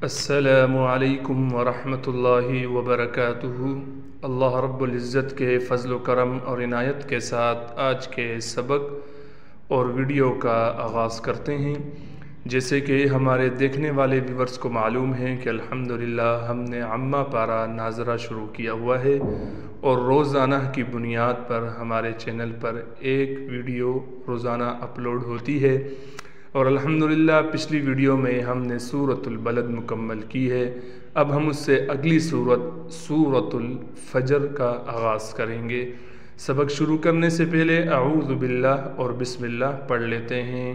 السلام علیکم ورحمۃ اللہ وبرکاتہ۔ اللہ رب العزت کے فضل و کرم اور عنایت کے ساتھ آج کے سبق اور ویڈیو کا آغاز کرتے ہیں۔ جیسے کہ ہمارے دیکھنے والے ویورز کو معلوم ہے کہ الحمدللہ ہم نے عامہ پارہ ناظرہ شروع کیا ہوا ہے اور روزانہ کی بنیاد پر ہمارے چینل پر ایک ویڈیو روزانہ اپلوڈ ہوتی ہے، اور الحمدللہ پچھلی ویڈیو میں ہم نے سورۃ البلد مکمل کی ہے۔ اب ہم اس سے اگلی سورۃ الفجر کا آغاز کریں گے۔ سبق شروع کرنے سے پہلے اعوذ باللہ اور بسم اللہ پڑھ لیتے ہیں۔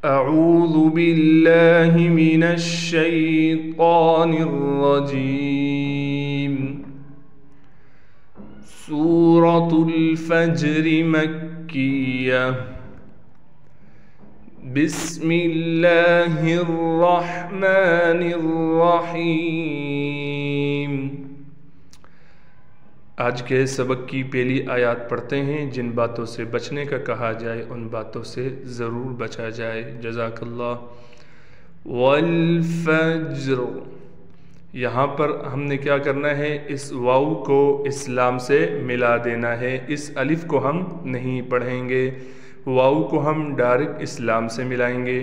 اعوذ باللہ من الشیطان الرجیم۔ سورۃ الفجر مکیہ۔ بسم اللہ الرحمن الرحیم۔ آج کے سبق کی پہلی آیات پڑھتے ہیں۔ جن باتوں سے بچنے کا کہا جائے ان باتوں سے ضرور بچا جائے۔ جزاک اللہ۔ والفجر، یہاں پر ہم نے کیا کرنا ہے، اس واو کو اسلام سے ملا دینا ہے۔ اس الف کو ہم نہیں پڑھیں گے، واو کو ہم ڈائریکٹ اسلام سے ملائیں گے۔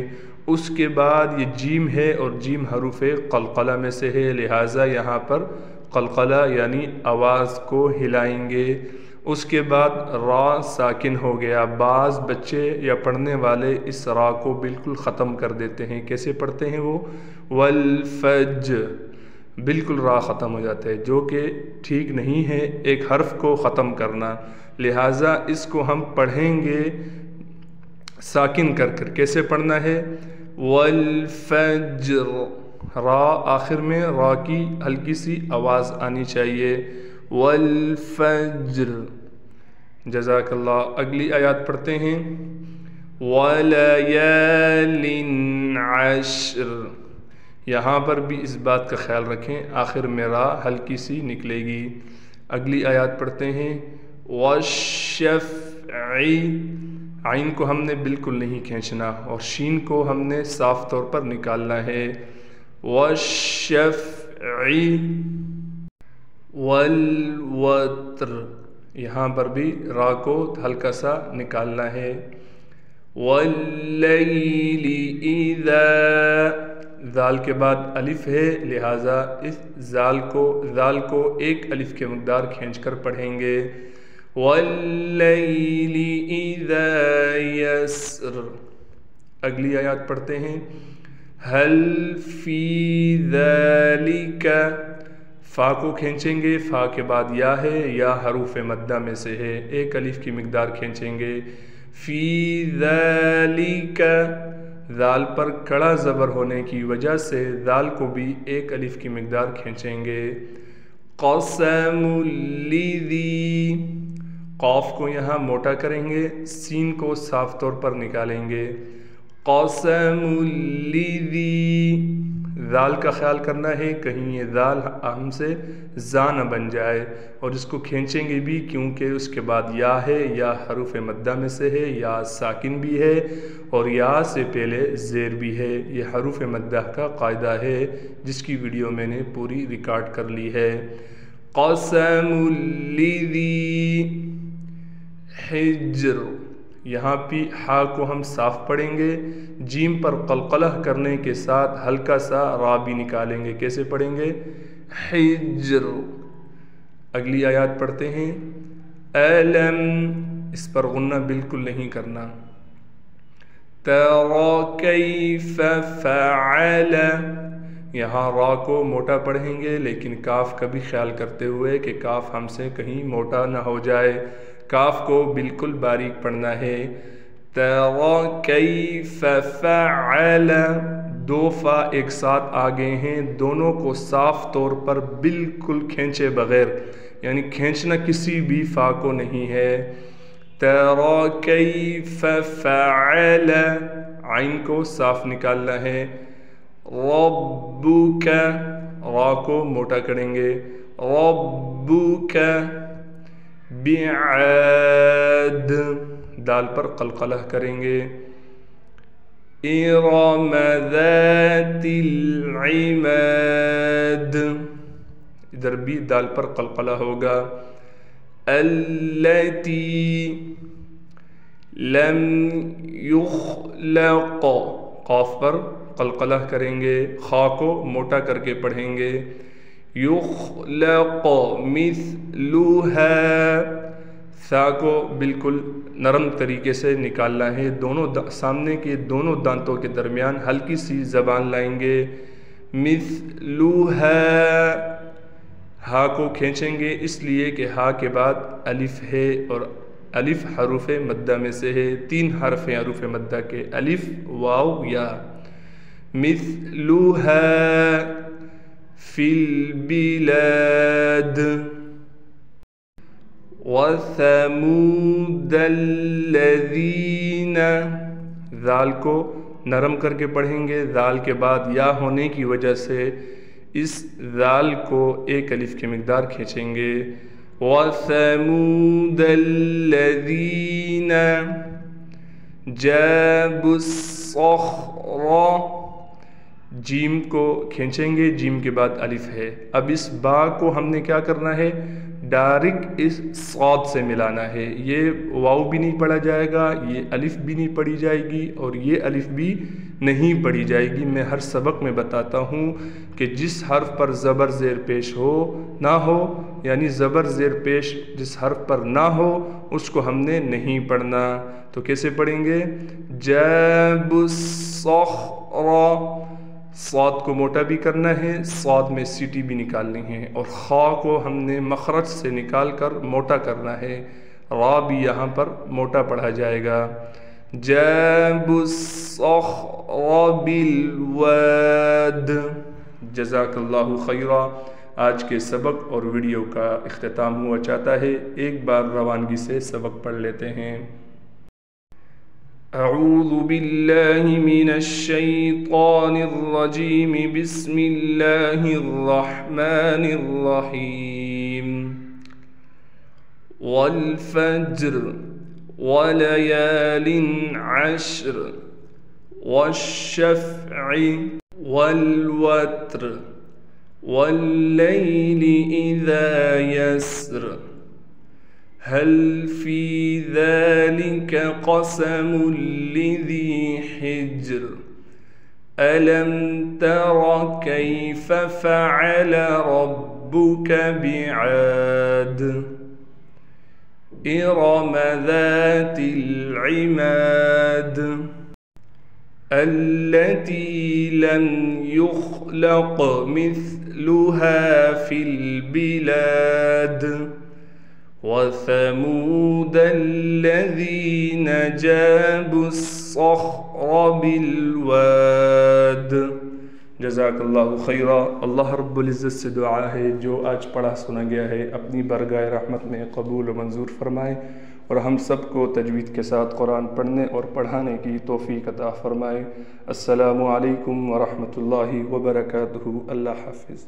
اس کے بعد یہ جیم ہے اور جیم حروف قلقلہ میں سے ہے، لہٰذا یہاں پر قلقلہ یعنی آواز کو ہلائیں گے۔ اس کے بعد را ساکن ہو گیا۔ بعض بچے یا پڑھنے والے اس را کو بالکل ختم کر دیتے ہیں۔ کیسے پڑھتے ہیں وہ؟ والفجر، بالکل را ختم ہو جاتا ہے، جو کہ ٹھیک نہیں ہے ایک حرف کو ختم کرنا۔ لہٰذا اس کو ہم پڑھیں گے ساکن کر کر۔ کیسے پڑھنا ہے؟ والفجر، را آخر میں را کی ہلکی سی آواز آنی چاہیے۔ والفجر، جزاک اللہ۔ اگلی آیات پڑھتے ہیں۔ ولیال عشر، یہاں پر بھی اس بات کا خیال رکھیں آخر میں را ہلکی سی نکلے گی۔ اگلی آیات پڑھتے ہیں۔ والشفع، عین کو ہم نے بالکل نہیں کھینچنا اور شین کو ہم نے صاف طور پر نکالنا ہے۔ والشفع والوتر، یہاں پر بھی را کو ہلکا سا نکالنا ہے۔ واللیل اذا، ذال کے بعد الف ہے، لہٰذا اس ذال کو ایک الف کے مقدار کھینچ کر پڑھیں گے۔ واللیل اذا یسر۔ اگلی آیات پڑھتے ہیں۔ هل فی ذالک، فا کو کھینچیں گے، فا کے بعد یا ہے، یا حروف مدہ میں سے ہے، ایک الف کی مقدار کھینچیں گے۔ فی ذالک، ذال پر کڑا زبر ہونے کی وجہ سے ذال کو بھی ایک الف کی مقدار کھینچیں گے۔ قسم الذی، قاف کو یہاں موٹا کریں گے، سین کو صاف طور پر نکالیں گے۔ قسم الذی، ذال کا خیال کرنا ہے کہیں یہ ذال ہم سے زا نہ بن جائے، اور اس کو کھینچیں گے بھی کیونکہ اس کے بعد یا ہے، یا حروف مدہ میں سے ہے، یا ساکن بھی ہے اور یا سے پہلے زیر بھی ہے۔ یہ حروف مدہ کا قاعدہ ہے جس کی ویڈیو میں نے پوری ریکارڈ کر لی ہے۔ قسم الذی حجر، یہاں بھی ہا کو ہم صاف پڑھیں گے، جیم پر قلقلہ کرنے کے ساتھ ہلکا سا را بھی نکالیں گے۔ کیسے پڑھیں گے؟ حجر۔ اگلی آیات پڑھتے ہیں۔ الم، اس پر غنہ بالکل نہیں کرنا۔ تری کیف فعل، یہاں را کو موٹا پڑھیں گے لیکن کاف کا بھی خیال کرتے ہوئے کہ کاف ہم سے کہیں موٹا نہ ہو جائے، کاف کو بالکل باریک پڑھنا ہے۔ تری کیف فعل، دو فا ایک ساتھ آ گئے ہیں، دونوں کو صاف طور پر بالکل کھینچے بغیر، یعنی کھینچنا کسی بھی فا کو نہیں ہے۔ تری کیف فعل، عین کو صاف نکالنا ہے۔ ربک، را کو موٹا کریں گے۔ ربک بعاد، دال پر قلقلہ کریں گے۔ إرم ذات العماد، ادھر بھی دال پر قلقلہ ہوگا. التي لم يخلق، قاف پر قلقلہ کریں گے، خا کو موٹا کر کے پڑھیں گے. يخلق مثلها، سا کو بالکل نرم طریقے سے نکالنا ہے. دونوں سامنے کے دونوں دانتوں کے درمیان ہلکی سی زبان لائیں گے. مثلها، ہا کو کھینچیں گے اس لیے کہ ہا کے بعد الف ہے اور الف حروف مدہ میں سے ہے. 3 حرف ہیں حروف مدہ کے، الف واو یا. مثلها فی البلاد. وَثَمُودَ الَّذِينَ، ذال کو نرم کر کے پڑھیں گے. ذال کے بعد یا ہونے کی وجہ سے اس ذال کو ایک الف کی مقدار کھینچیں گے. وَثَمُودَ الَّذِينَ جَابُوا الصَّخْرَ، جیم کو کھینچیں گے، جیم کے بعد الف ہے. اب اس با کو ہم نے کیا کرنا ہے، ڈائریکٹ اس صاد سے ملانا ہے. یہ واو بھی نہیں پڑھا جائے گا، یہ الف بھی نہیں پڑھی جائے گی اور یہ الف بھی نہیں پڑھی جائے گی. میں ہر سبق میں بتاتا ہوں کہ جس حرف پر زبر زیر پیش ہو نہ ہو، یعنی زبر زیر پیش جس حرف پر نہ ہو اس کو ہم نے نہیں پڑھنا. تو کیسے پڑھیں گے، جَابُوا الصَّخْرَ، صاد کو موٹا بھی کرنا ہے، صاد میں سیٹی بھی نکالنی ہے اور خا کو ہم نے مخرج سے نکال کر موٹا کرنا ہے. را بھی یہاں پر موٹا پڑھا جائے گا. جَابُوا الصَّخْرَ بِالْوَادِ. جزاک اللہ خیرا. آج کے سبق اور ویڈیو کا اختتام ہوا چاہتا ہے. ایک بار روانگی سے سبق پڑھ لیتے ہیں. اعوذ باللہ من الشیطان الرجیم، بسم اللہ الرحمن الرحیم. والفجر وليال عشر والشفع والوتر والليل إذا يسر هل في ذلك قسم لذي حجر ألم تر كيف فعل ربك بعاد إرم ذات العماد التي لم يخلق مثلها في البلاد وثمود الذين جابوا الصخر بالواد. جزاک اللہ خیرا. اللہ رب العزت سے دعا ہے جو آج پڑھا سنا گیا ہے اپنی برگاہ رحمت میں قبول و منظور فرمائے اور ہم سب کو تجوید کے ساتھ قرآن پڑھنے اور پڑھانے کی توفیق عطا فرمائے. السلام علیکم ورحمۃ اللہ وبرکاتہ. اللہ حافظ.